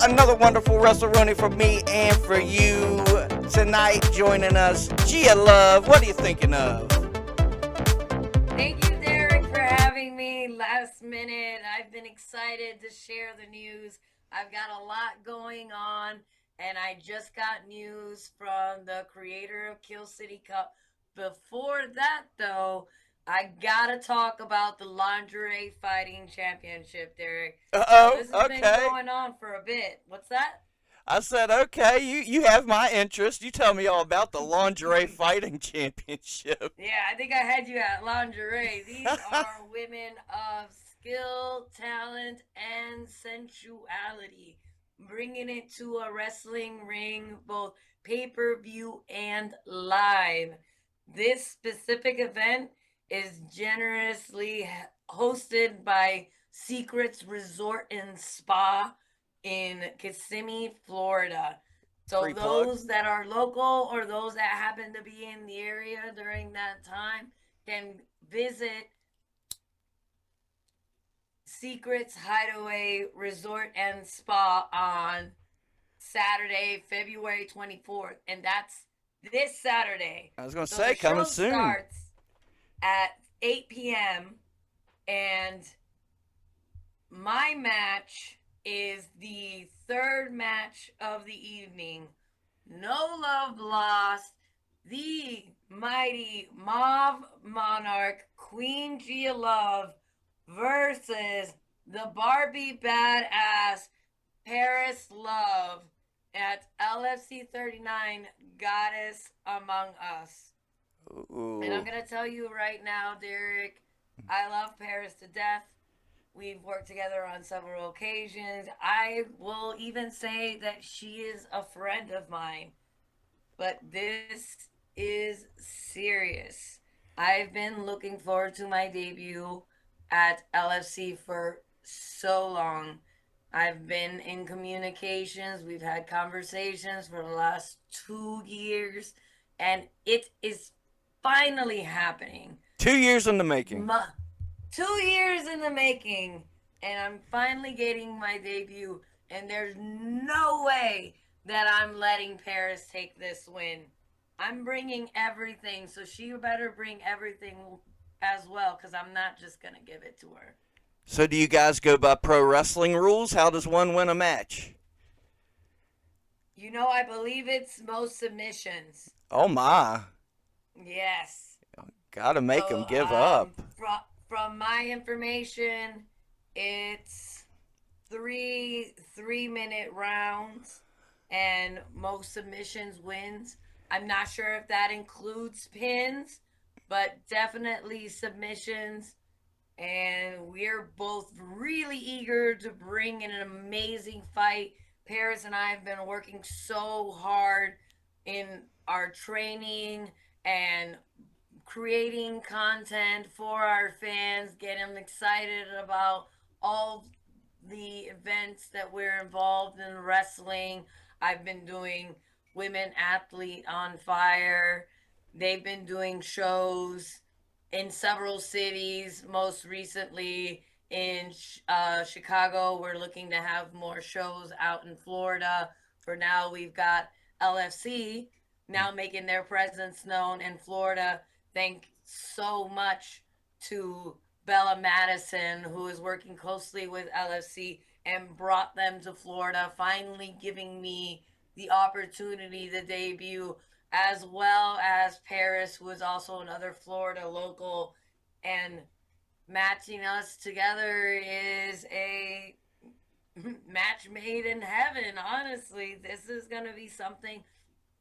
Another wonderful WrestleRoni for me and for you. Tonight, joining us, Gia Love. What are you thinking of? Thank you, Derek, for having me last minute. I've been excited to share the news. I've got a lot going on, and I just got news from the creator of Kill City Cup. Before that, though, I gotta talk about the Lingerie Fighting Championship, Derek. So Uh-oh, this has been okay. going on for a bit. What's that? I said, okay, you have my interest. You tell me all about the Lingerie Fighting Championship. Yeah, I think I had you at lingerie. These are women of skill, talent, and sensuality, bringing it to a wrestling ring, both pay per view and live. This specific event is generously hosted by Secrets Resort and Spa in Kissimmee, Florida. So Free plug. those that are local or those that happen to be in the area during that time can visit Secrets Hideaway Resort and Spa on Saturday, February 24th. And that's this Saturday. I was going to So the say, coming show soon. starts at 8 p.m. And my match is the third match of the evening. No Love Lost, the mighty Mauve Monarch, Queen Gia Love versus the Barbie Badass Paris Love at LFC 39 Goddess Among Us. And I'm Ooh. going to tell you right now, Derek, I love Paris to death. We've worked together on several occasions. I will even say that she is a friend of mine. But this is serious. I've been looking forward to my debut at LFC for so long. I've been in communications. We've had conversations for the last 2 years, and it is finally happening. 2 years in the making. 2 years in the making, and I'm finally getting my debut. And there's no way that I'm letting Paris take this win. I'm bringing everything, so she better bring everything as well, because I'm not just gonna give it to her. So, do you guys go by pro wrestling rules? How does one win a match? I believe it's most submissions. Oh my. Yes. Gotta make them So, give up. from my information, it's three-minute rounds, and most submissions wins. I'm not sure if that includes pins, but definitely submissions. And we're both really eager to bring in an amazing fight. Paris and I have been working so hard in our training and creating content for our fans, getting them excited about all the events that we're involved in wrestling. I've been doing Women Athlete on Fire. They've been doing shows in several cities, most recently in Chicago. We're looking to have more shows out in Florida. For now, we've got LFC now making their presence known in Florida. Thank so much to Bella Madison, who is working closely with LFC and brought them to Florida, finally giving me the opportunity to debut, as well as Paris, who is also another Florida local. And matching us together is a match made in heaven. Honestly, this is going to be something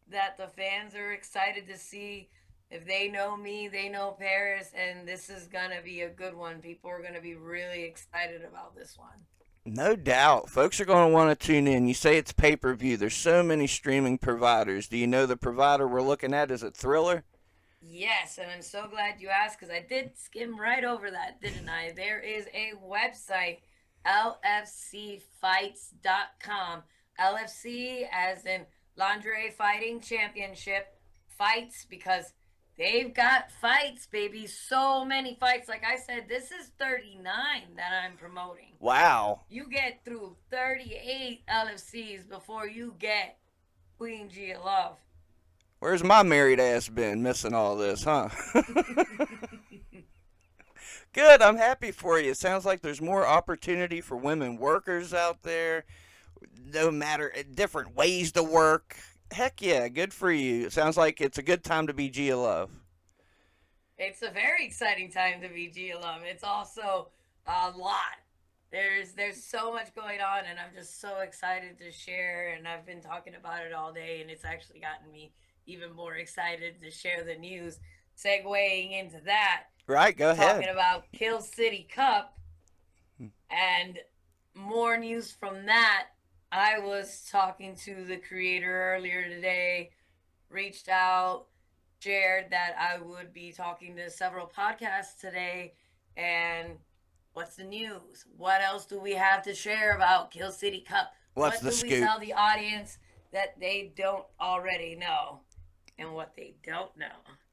that the fans are excited to see. If they know me, they know Paris, and this is going to be a good one. People are going to be really excited about this one. No doubt. Folks are going to want to tune in. You say it's pay per view. There's so many streaming providers. Do you know the provider we're looking at? Is it Thriller? Yes, and I'm so glad you asked, because I did skim right over that, didn't I? There is a website, lfcfights.com. LFC, as in Lingerie Fighting Championship, fights, because They've got fights, baby. So many fights. Like I said, this is 39 that I'm promoting. Wow. You get through 38 LFCs before you get Queen G of Love. Where's my married ass been missing all this, huh? Good, I'm happy for you. It sounds like there's more opportunity for women workers out there, no matter different ways to work. Heck yeah, good for you. It sounds like it's a good time to be Gia Love. It's a very exciting time to be G of Love. It's also a lot. There's so much going on, and I'm just so excited to share. And I've been talking about it all day, and it's actually gotten me even more excited to share the news. Segueing into that, Right, go talking ahead. about Kill City Cup and more news from that. I was talking to the creator earlier today, reached out, shared that I would be talking to several podcasts today. And what's the news? What else do we have to share about Kill City Cup? What's What the do we scoop? tell the audience that they don't already know? And what they don't know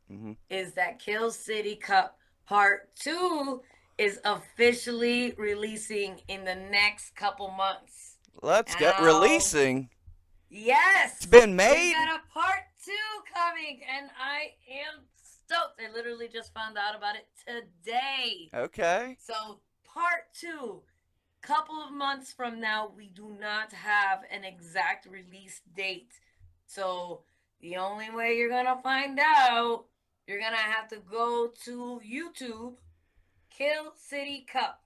Hmm. is that Kill City Cup Part 2 is officially releasing in the next couple months. Let's get Now, releasing. It's yes, been we've made. got a part 2 coming, and I am stoked. I literally just found out about it today. Okay. So, part 2, couple of months from now, we do not have an exact release date. So, the only way you're going to find out, you're going to have to go to YouTube, Kill City Cup,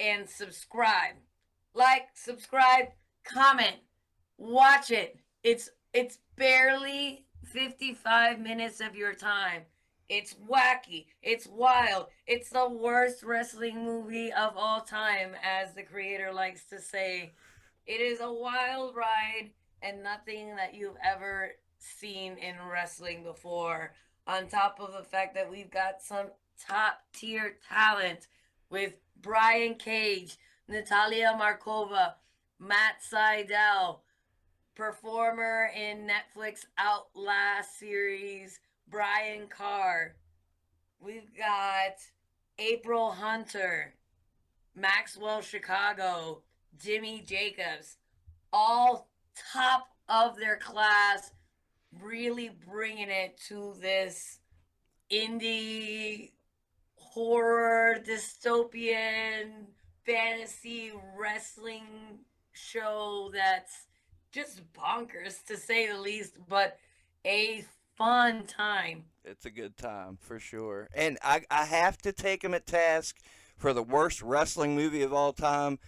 and subscribe. Like, subscribe, comment, watch it. It's barely 55 minutes of your time. It's wacky. It's wild. It's the worst wrestling movie of all time, as the creator likes to say. It is a wild ride and nothing that you've ever seen in wrestling before. On top of the fact that we've got some top tier talent with Brian Cage, Natalia Markova, Matt Seidel, performer in Netflix Outlast series, Brian Carr. We've got April Hunter, Maxwell Chicago, Jimmy Jacobs, all top of their class, really bringing it to this indie horror dystopian fantasy wrestling show that's just bonkers to say the least, but a fun time. It's a good time for sure. And I have to take him at task for the worst wrestling movie of all time.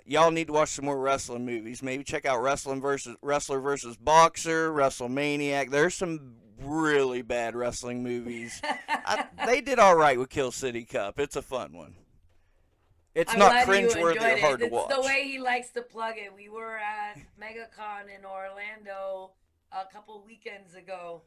Y'all need to watch some more wrestling movies. Maybe check out Wrestler versus Boxer, WrestleManiac. There's some really bad wrestling movies. They did all right with Kill City Cup. It's a fun one. It's I'm not glad you cringeworthy or enjoyed it. hard to It's the watch. way he likes to plug it. We were at MegaCon in Orlando a couple weekends ago,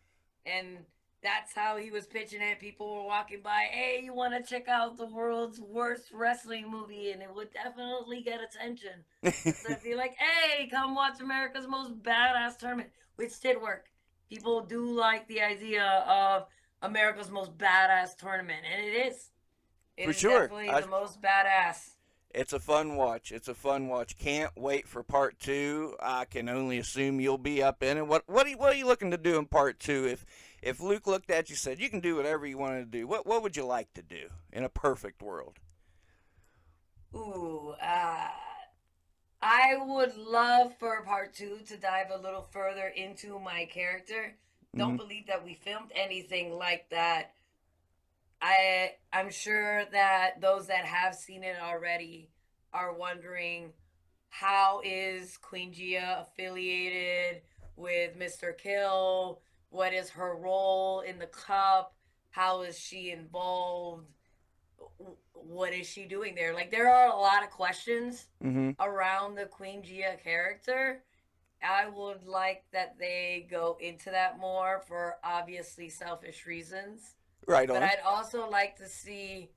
and that's how he was pitching it. People were walking by, hey, you want to check out the world's worst wrestling movie? And it would definitely get attention. Instead of being like, hey, come watch America's Most Badass Tournament, which did work. People do like the idea of America's Most Badass Tournament, and it is. It For is sure. definitely the most badass. It's a fun watch. It's a fun watch. Can't wait for part two. I can only assume you'll be up in it. What are you looking to do in part two? If Luke looked at you and said you can do whatever you want to do, what would you like to do in a perfect world? Ooh, I would love for part 2 to dive a little further into my character. Don't Hmm. believe that we filmed anything like that. I'm sure that those that have seen it already are wondering, how is Queen Gia affiliated with Mr. Kill? What is her role in the cup? How is she involved? What is she doing there? Like, there are a lot of questions Hmm. around the Queen Gia character. I would like that they go into that more for obviously selfish reasons. Right But on. I'd also like to see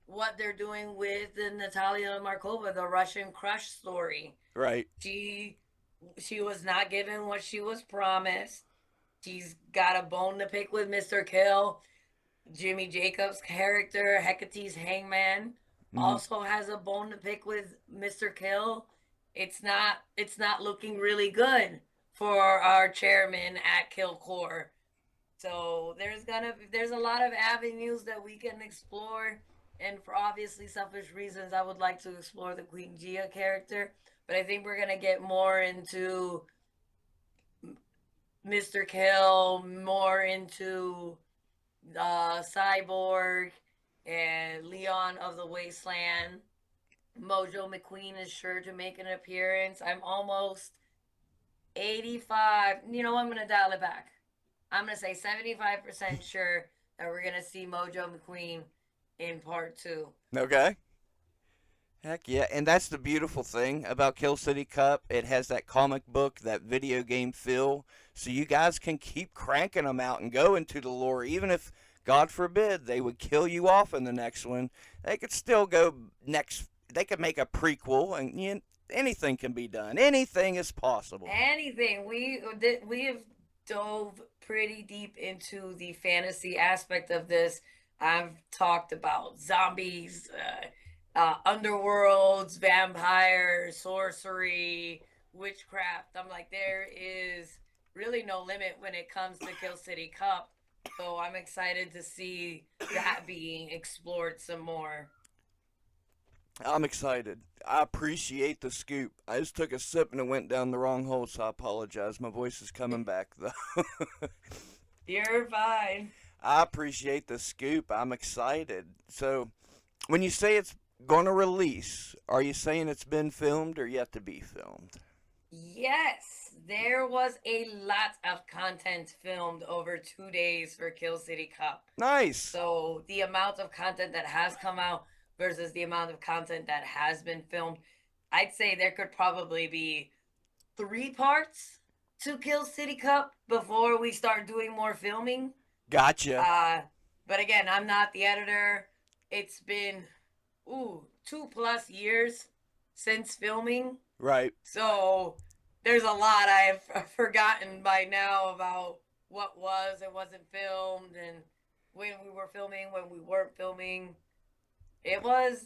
what they're doing with the Natalia Markova, the Russian crush story. Right. She she was not given what she was promised. She's got a bone to pick with Mr. Kill. Jimmy Jacobs' character, Hecate's Hangman, Hmm. also has a bone to pick with Mr. Kill. It's not looking really good for our chairman at Kill Core. So there's a lot of avenues that we can explore, and for obviously selfish reasons, I would like to explore the Queen Gia character. But I think we're gonna get more into Mr. Kill, more into Cyborg, and Leon of the Wasteland. Mojo McQueen is sure to make an appearance. I'm almost 85. You know, I'm going to dial it back. I'm going to say 75% sure that we're going to see Mojo McQueen in part two. Okay. Heck yeah, and that's the beautiful thing about Kill City Cup. It has that comic book, that video game feel, so you guys can keep cranking them out and go into the lore. Even if, God forbid, they would kill you off in the next one, they could still go next. They could make a prequel, and anything can be done. Anything is possible. Anything. We have dove pretty deep into the fantasy aspect of this. I've talked about zombies, underworlds, vampires, sorcery, witchcraft. I'm like, there is really no limit when it comes to Kill City Cup. So I'm excited to see that being explored some more. I'm excited. I appreciate the scoop. I just took a sip and it went down the wrong hole, so I apologize. My voice is coming back, though. You're fine. I appreciate the scoop. I'm excited. So, when you say it's going to release, are you saying it's been filmed or yet to be filmed? Yes, there was a lot of content filmed over 2 days for Kill City Cup. Nice. So the amount of content that has come out versus the amount of content that has been filmed, I'd say there could probably be 3 parts to Kill City Cup before we start doing more filming. Gotcha. Uh, but again, I'm not the editor. It's been 2+ years since filming, Right. so there's a lot I've forgotten by now about what was and wasn't filmed, and when we were filming, when we weren't filming. It was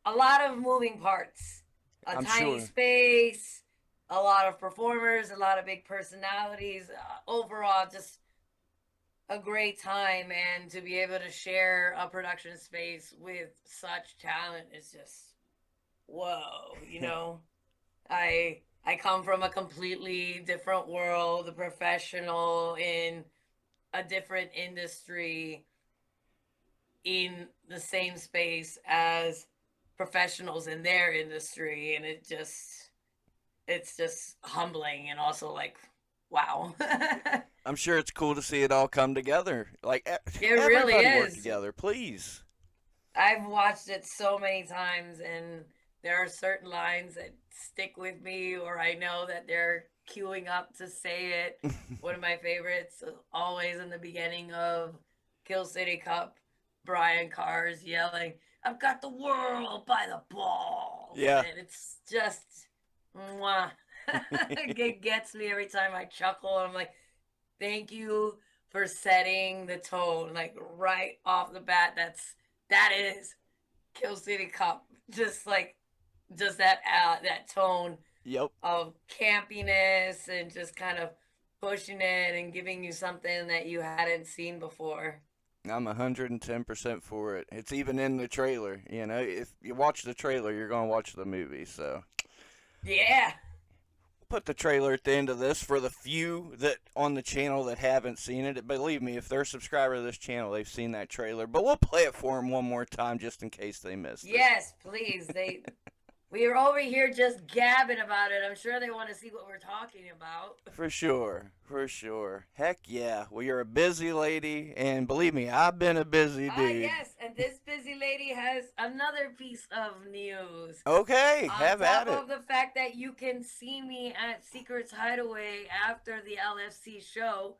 a lot of moving parts, a I'm tiny sure. space, a lot of performers, a lot of big personalities. Overall, just a great time, and to be able to share a production space with such talent is just whoa. I come from a completely different world, a professional in a different industry, in the same space as professionals in their industry, and it's just humbling, and also like wow. I'm sure it's cool to see it all come together. Like, It really everybody work is. together, please. I've watched it so many times, and there are certain lines that stick with me, or I know that they're queuing up to say it. One of my favorites, always in the beginning of Kill City Cup, Brian Carr's yelling, "I've got the world by the balls," Yeah. and it's just, mwah. It gets me every time I chuckle. I'm like, thank you for setting the tone, like right off the bat. That is Kill City Cup. Just that tone Yep. of campiness, and just kind of pushing it and giving you something that you hadn't seen before. I'm 110% for it. It's even in the trailer. If you watch the trailer, you're going to watch the movie. So, Yeah. put the trailer at the end of this for the few that on the channel that haven't seen it. Believe me, if they're a subscriber to this channel, they've seen that trailer. But we'll play it for them one more time just in case they missed it. Yes, please. We are over here just gabbing about it. I'm sure they want to see what we're talking about. For sure, for sure. Heck yeah. Well, you're a busy lady, and believe me, I've been a busy dude. Yes, and this busy lady has another piece of news. Okay, On have top at it. of the fact that you can see me at Secrets Hideaway after the LFC show,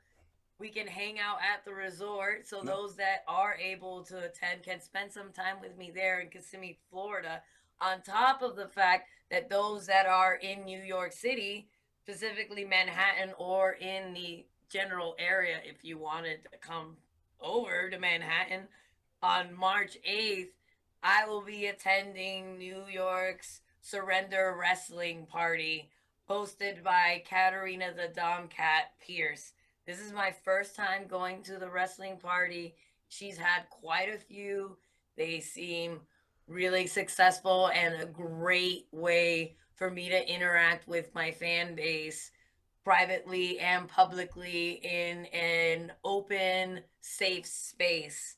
we can hang out at the resort. So No. those that are able to attend can spend some time with me there in Kissimmee, Florida. On top of the fact that those that are in New York City specifically Manhattan or in the general area, if you wanted to come over to Manhattan on March 8th, I will be attending New York's Surrender Wrestling Party hosted by Katarina the Domcat Pierce. This is my first time going to the wrestling party. She's had quite a few. They seem really successful and a great way for me to interact with my fan base privately and publicly in an open, safe space.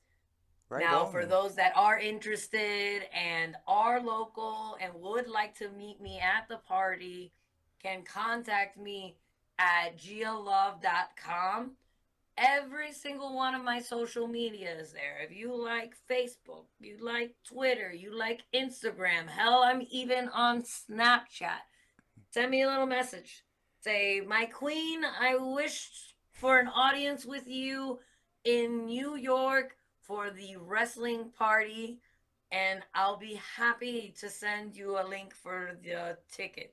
Right Now, for on. those that are interested and are local and would like to meet me at the party, can contact me at gialove.com. Every single one of my social media is there. If you like Facebook, you like Twitter, you like Instagram, hell, I'm even on Snapchat. Send me a little message. Say, my queen, I wish for an audience with you in New York for the wrestling party, and I'll be happy to send you a link for the ticket.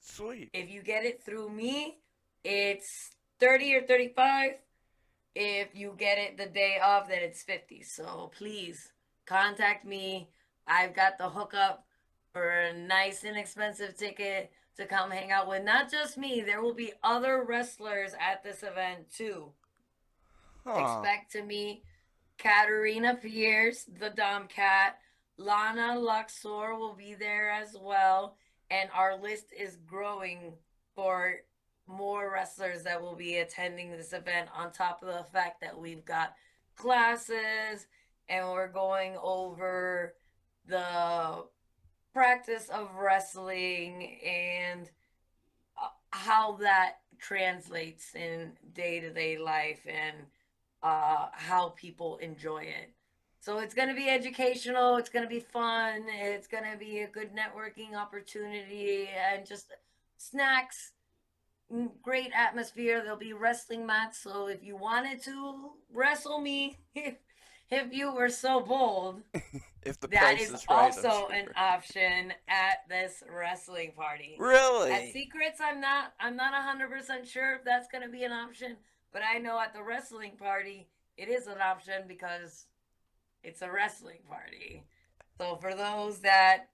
Sweet. If you get it through me, it's 30 or 35. If you get it the day of, then it's 50. So please contact me. I've got the hookup for a nice, inexpensive ticket to come hang out with not just me. There will be other wrestlers at this event too. Huh. Expect to meet Katarina Pierce, the Dom Cat. Lana Luxor will be there as well. And our list is growing for more wrestlers that will be attending this event, on top of the fact that we've got classes and we're going over the practice of wrestling and how that translates in day to day life and how people enjoy it. So it's going to be educational, it's going to be fun, it's going to be a good networking opportunity, and just snacks, great atmosphere. There'll be wrestling mats, so if you wanted to wrestle me, if you were so bold, If the that price is is right, I'm also sure. an option at this wrestling party. At Really? Secrets, I'm not 100% sure if that's going to be an option, but I know at the wrestling party it is an option because it's a wrestling party. So for those that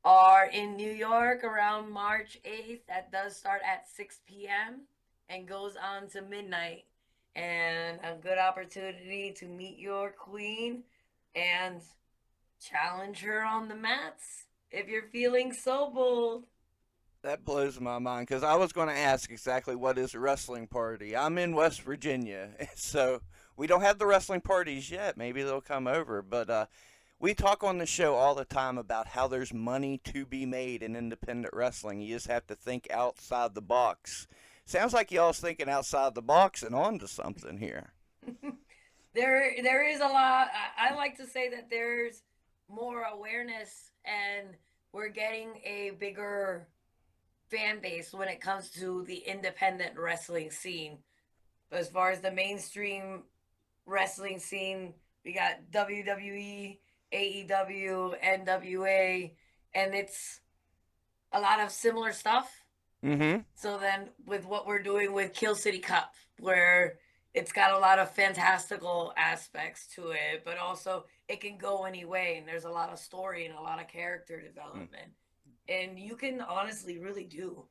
are in New York around March 8th, that does start at 6 p.m. and goes on to midnight. And a good opportunity to meet your queen and challenge her on the mats if you're feeling so bold. That blows my mind because I was going to ask exactly what is a wrestling party. I'm in West Virginia, so we don't have the wrestling parties yet. Maybe they'll come over, but we talk on the show all the time about how there's money to be made in independent wrestling. You just have to think outside the box. Sounds like y'all's thinking outside the box and onto something here. There is a lot. I like to say that there's more awareness and we're getting a bigger fan base when it comes to the independent wrestling scene. As far as the mainstream wrestling scene, we got WWE, AEW, NWA, and it's a lot of similar stuff. Mm-hmm. So then, with what we're doing with Kill City Cup, where it's got a lot of fantastical aspects to it, but also it can go any way, and there's a lot of story and a lot of character Mm. development. And you can honestly really do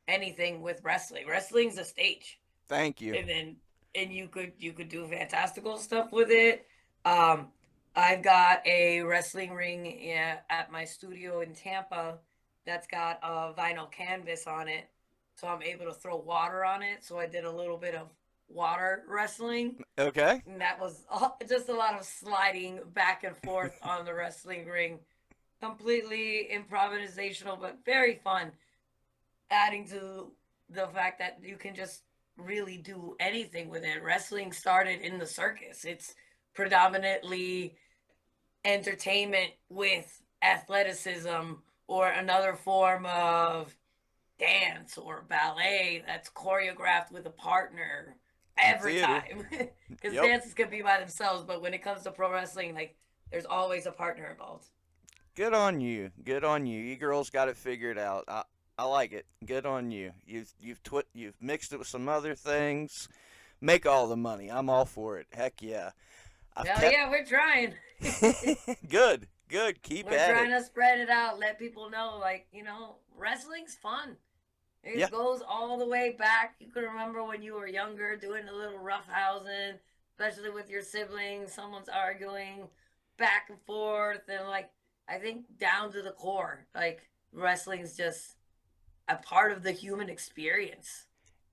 anything with wrestling. Wrestling's a stage, Thank you. and then and you could do fantastical stuff with it. Um, I've got a wrestling ring, yeah, at my studio in Tampa that's got a vinyl canvas on it, so I'm able to throw water on it. So I did a little bit of water wrestling, Okay. and that was just a lot of sliding back and forth on the wrestling ring. Completely improvisational, but very fun, adding to the fact that you can just really do anything with it. Wrestling started in the circus. It's predominantly entertainment with athleticism or another form of dance or ballet that's choreographed with a partner And every theater. time. Because Yep. dances can be by themselves, but when it comes to pro wrestling, like, there's always a partner involved. Good on you. Good on you. You girls got it figured out. I like it. Good on you. You've mixed it with some other things. Make all the money. I'm all for it. Heck yeah. I've Hell kept yeah, we're trying. good. Good. Keep We're at trying it. to spread it out, let people know, like, wrestling's fun. Yeah. It goes all the way back. You can remember when you were younger doing a little roughhousing, especially with your siblings. Someone's arguing back and forth. And, like, I think down to the core, like, wrestling's just a part of the human experience.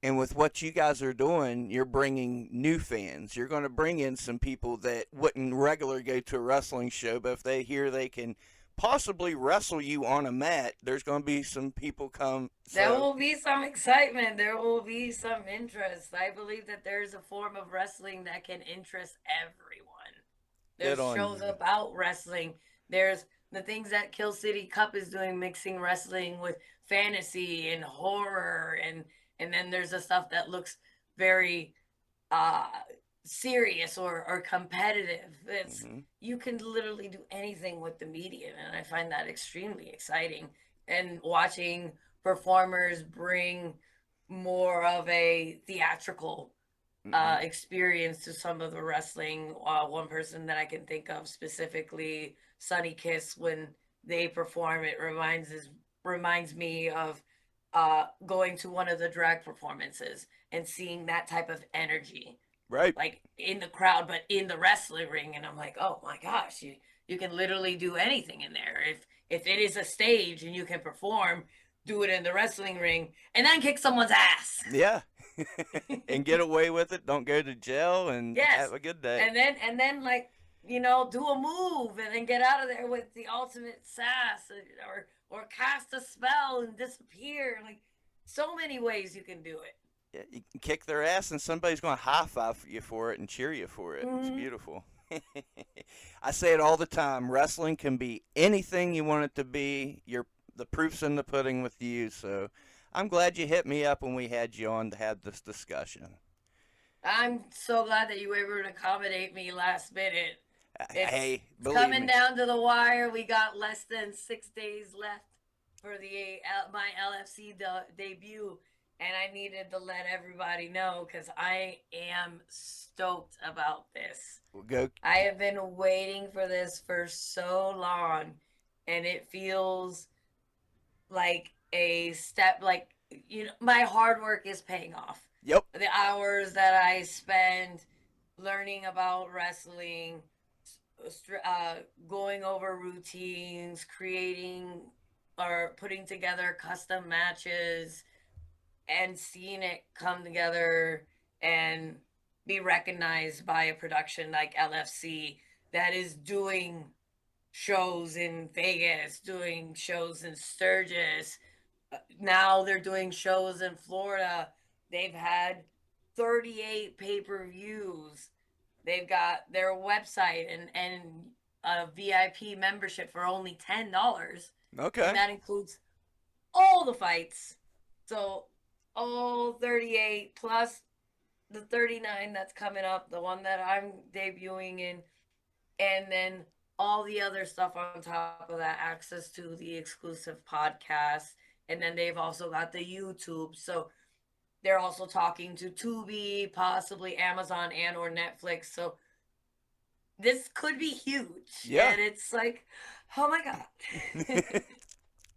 And with what you guys are doing, you're bringing new fans. You're going to bring in some people that wouldn't regularly go to a wrestling show, but if they hear they can possibly wrestle you on a mat, there's going to be some people come. There So will be some excitement. There will be some interest. I believe that there's a form of wrestling that can interest everyone. good There's on shows you. about wrestling. There's the things that Kill City Cup is doing, mixing wrestling with fantasy and horror, and then there's the stuff that looks very uh serious or competitive. It's Hmm. You can literally do anything with the medium, and I find that extremely exciting. And watching performers bring more of a theatrical Hmm. experience to some of the wrestling. One person that I can think of specifically, Sunny Kiss, when they perform, it reminds me of going to one of the drag performances and seeing that type of energy, Right. like in the crowd, but in the wrestling ring. And I'm like, oh my gosh, you can literally do anything in there. If it is a stage and you can perform, do it in the wrestling ring, and then kick someone's ass. Yeah. And get away with it. Don't go to jail and have Yes. a good day. And then like, do a move and then get out of there with the ultimate sass, or cast a spell and disappear. Like, so many ways you can do it. Yeah, you can kick their ass and somebody's going to high five you for it and cheer you for it. It's Mm-hmm. beautiful. I say it all the time. Wrestling can be anything you want it to be. The proof's in the pudding with you. So I'm glad you hit me up when we had you on to have this discussion. I'm so glad that you were able to accommodate me last minute. It's Hey, it's believe coming me. down to the wire. We got less than 6 days left for the my LFC debut, and I needed to let everybody know because I am stoked about this. We'll go. I have been waiting for this for so long, and it feels like a step, like, my hard work is paying off. Yep. The hours that I spend learning about wrestling, uh, going over routines, creating or putting together custom matches, and seeing it come together and be recognized by a production like LFC that is doing shows in Vegas, doing shows in Sturgis. Now they're doing shows in Florida. They've had 38 pay-per-views. They've got their website and a VIP membership for only $10, and Okay. that includes all the fights. So all 38 plus the 39 that's coming up, the one that I'm debuting in, and then all the other stuff on top of that, access to the exclusive podcast, and then they've also got the YouTube. So they're also talking to Tubi, possibly Amazon and or Netflix. So this could be huge, Yeah. and it's like, oh my god.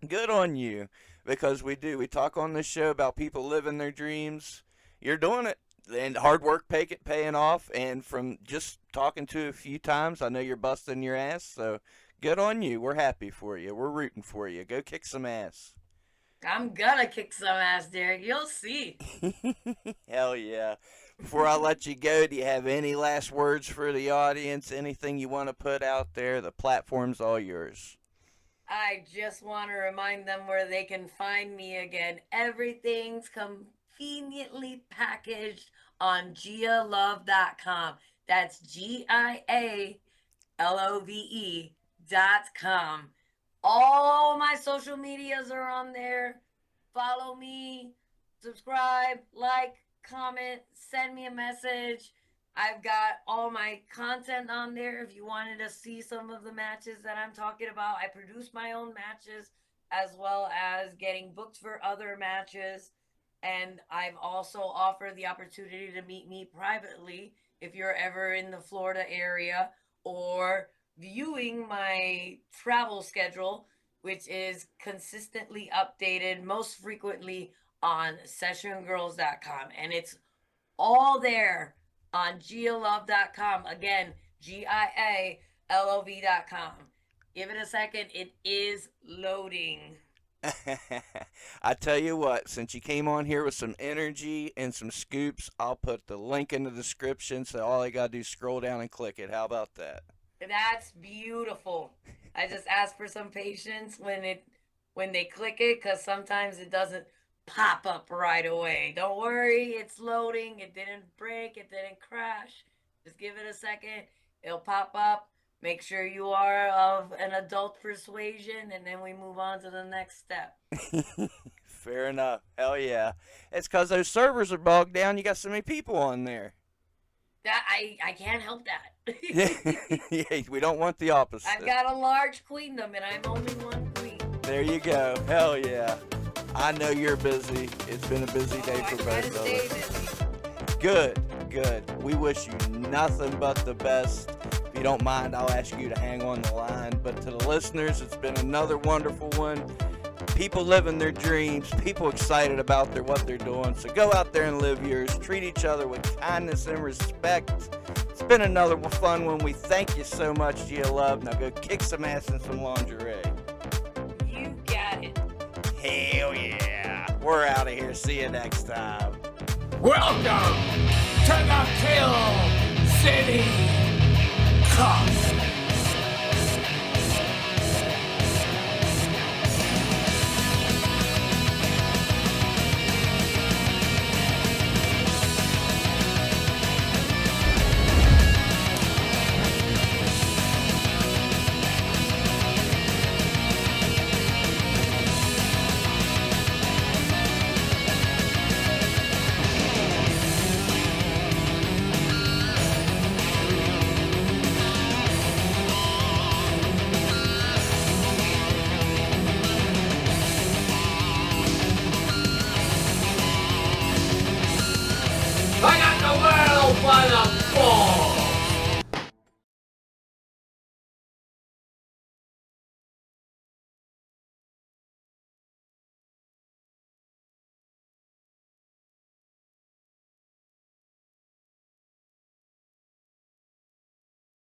Good on you, because we do. We talk on this show about people living their dreams. You're doing it, and hard work paying off. And from just talking to you a few times, I know you're busting your ass. So good on you. We're happy for you. We're rooting for you. Go kick some ass. I'm gonna kick some ass, Derek. You'll see. Hell yeah. Before I let you go, do you have any last words for the audience? Anything you want to put out there? The platform's all yours. I just want to remind them where they can find me again. Everything's conveniently packaged on gialove.com. That's GIALOVE.com. All my social medias are on there. Follow me, subscribe, like, comment, send me a message. I've got all my content on there. If you wanted to see some of the matches that I'm talking about, I produce my own matches. as well as getting booked for other matches. And I've also offered the opportunity to meet me privately if you're ever in the Florida area or viewing my travel schedule, which is consistently updated most frequently on sessiongirls.com. And it's all there on gialove.com. Again, gialov.com. Give it a second. It is loading. I tell you what, since you came on here with some energy and some scoops, I'll put the link in the description so all I gotta do is scroll down and click it. How about that? That's beautiful. I just ask for some patience when they click it because sometimes it doesn't pop up right away. Don't worry, it's loading. It didn't break. It didn't crash. Just give it a second. It'll pop up. Make sure you are of an adult persuasion, and then we move on to the next step. Fair enough. Hell yeah. It's because those servers are bogged down. You got so many people on there. That I can't help that. Yeah, yeah, we don't want the opposite. I've got a large queendom, and I'm only one queen. There you go. Hell yeah. I know you're busy. It's been a busy day I for try to both of stay us. busy. Good, good. We wish you nothing but the best. If you don't mind, I'll ask you to hang on the line. But to the listeners, it's been another wonderful one. People living their dreams, people excited about what they're doing. So go out there and live yours. Treat each other with kindness and respect. It's been another fun one. We thank you so much, Gia Love. Now go kick some ass in some lingerie. You got it. Hell yeah. We're out of here. See you next time. Welcome to the Kill City Cost.